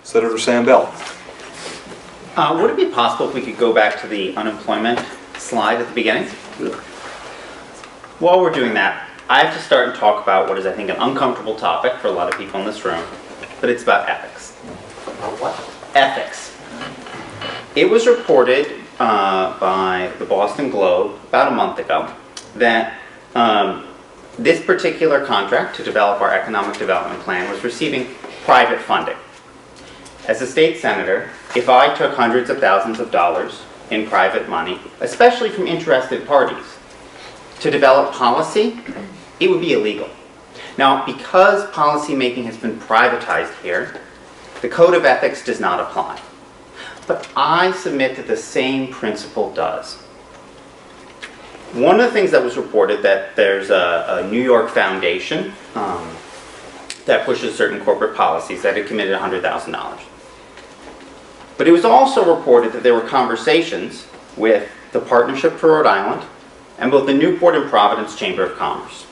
Senator Sandell. Would it be possible if we could go back to the unemployment slide at the beginning? Yeah. While we're doing that, I have to start and talk about what is, I think, an uncomfortable topic for a lot of people in this room, but it's about ethics. What? Ethics. It was reported by the Boston Globe about a month ago that this particular contract to develop our economic development plan was receiving private funding. As a state senator, if I took hundreds of thousands of dollars in private money, especially from interested parties, to develop policy, it would be illegal. Now, because policymaking has been privatized here, the code of ethics does not apply. But I submit that the same principle does. One of the things that was reported that there's a New York foundation that pushes certain corporate policies that had committed $100,000. But it was also reported that there were conversations with the Partnership Rhode Island and both the Newport and Providence Chamber of Commerce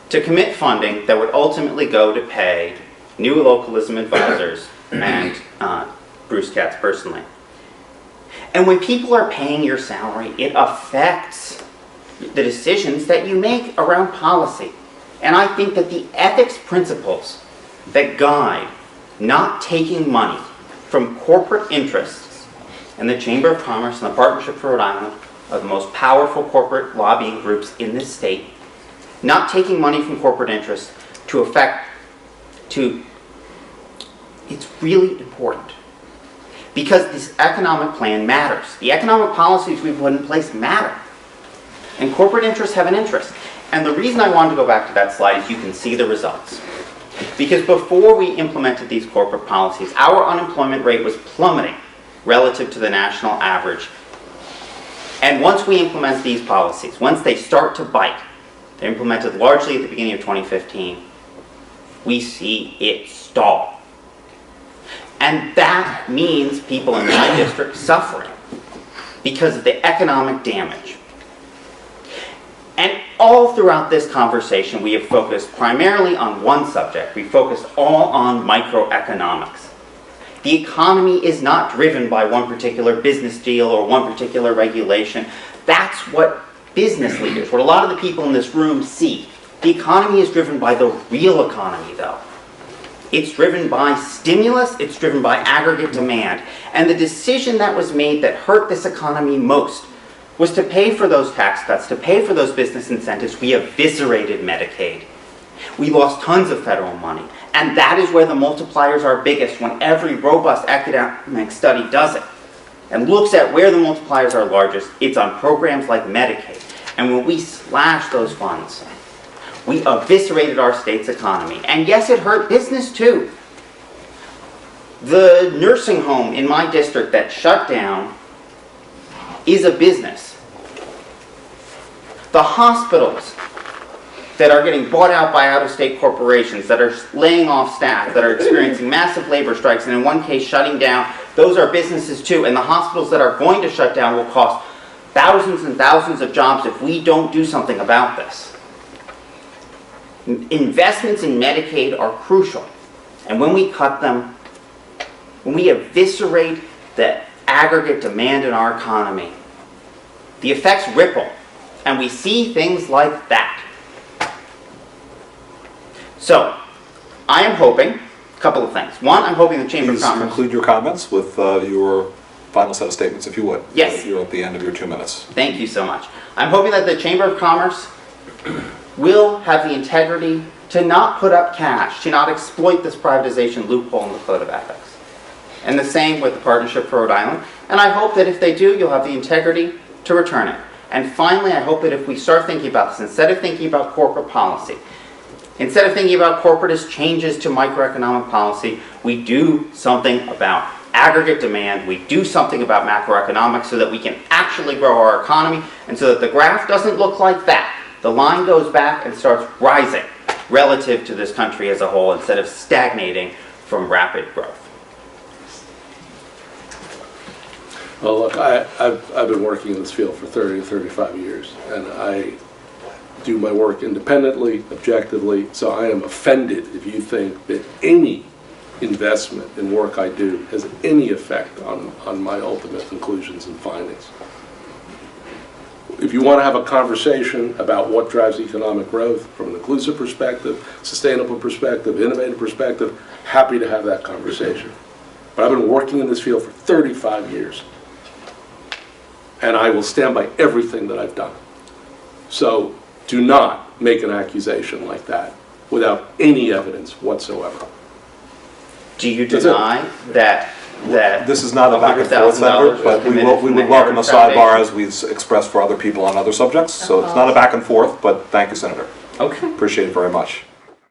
to commit funding that would ultimately go to pay new localism advisors and Bruce Katz personally. And when people are paying your salary, it affects the decisions that you make around policy. And I think that the ethics principles that guide not taking money from corporate interests, and the Chamber of Commerce and the Partnership for Rhode Island are the most powerful corporate lobbying groups in this state, not taking money from corporate interests it's really important. Because this economic plan matters. The economic policies we put in place matter. And corporate interests have an interest. And the reason I wanted to go back to that slide is you can see the results. Because before we implemented these corporate policies, our unemployment rate was plummeting relative to the national average. And once we implement these policies, once they start to bite, they're implemented largely at the beginning of 2015, we see it stall. And that means people in my district suffering because of the economic damage. And all throughout this conversation, we have focused primarily on one subject. We focused all on microeconomics. The economy is not driven by one particular business deal or one particular regulation. That's what business leaders, what a lot of the people in this room see. The economy is driven by the real economy, though. It's driven by stimulus, it's driven by aggregate demand. And the decision that was made that hurt this economy most was to pay for those tax cuts, to pay for those business incentives. We eviscerated Medicaid. We lost tons of federal money. And that is where the multipliers are biggest when every robust academic study does it and looks at where the multipliers are largest. It's on programs like Medicaid. And when we slash those funds, we eviscerated our state's economy. And yes, it hurt business too. The nursing home in my district that shut down is a business. The hospitals that are getting bought out by out-of-state corporations, that are laying off staff, that are experiencing massive labor strikes, and in one case shutting down, those are businesses too. And the hospitals that are going to shut down will cost thousands and thousands of jobs if we don't do something about this. Investments in Medicaid are crucial. And when we cut them, when we eviscerate the aggregate demand in our economy, the effects ripple. And we see things like that. So, I am hoping a couple of things. One, I'm hoping the Chamber of Please Commerce... conclude your comments with your final set of statements, if you would. Yes. You're at the end of your 2 minutes. Thank you so much. I'm hoping that the Chamber of Commerce will have the integrity to not put up cash, to not exploit this privatization loophole in the Code of Ethics. And the same with the Partnership for Rhode Island. And I hope that if they do, you'll have the integrity to return it. And finally, I hope that if we start thinking about this, instead of thinking about corporate policy, instead of thinking about corporatist changes to microeconomic policy, we do something about aggregate demand, we do something about macroeconomics so that we can actually grow our economy, and so that the graph doesn't look like that. The line goes back and starts rising relative to this country as a whole instead of stagnating from rapid growth. Well, look, I've been working in this field for 30 to 35 years, and I do my work independently, objectively, so I am offended if you think that any investment in work I do has any effect on my ultimate conclusions and findings. If you want to have a conversation about what drives economic growth from an inclusive perspective, sustainable perspective, innovative perspective, happy to have that conversation. But I've been working in this field for 35 years. And I will stand by everything that I've done. So do not make an accusation like that without any evidence whatsoever. Do you deny that This is not a back and forth, Senator, but we would welcome a sidebar as we've expressed for other people on other subjects. So it's not a back and forth, but thank you, Senator. Okay. Appreciate it very much.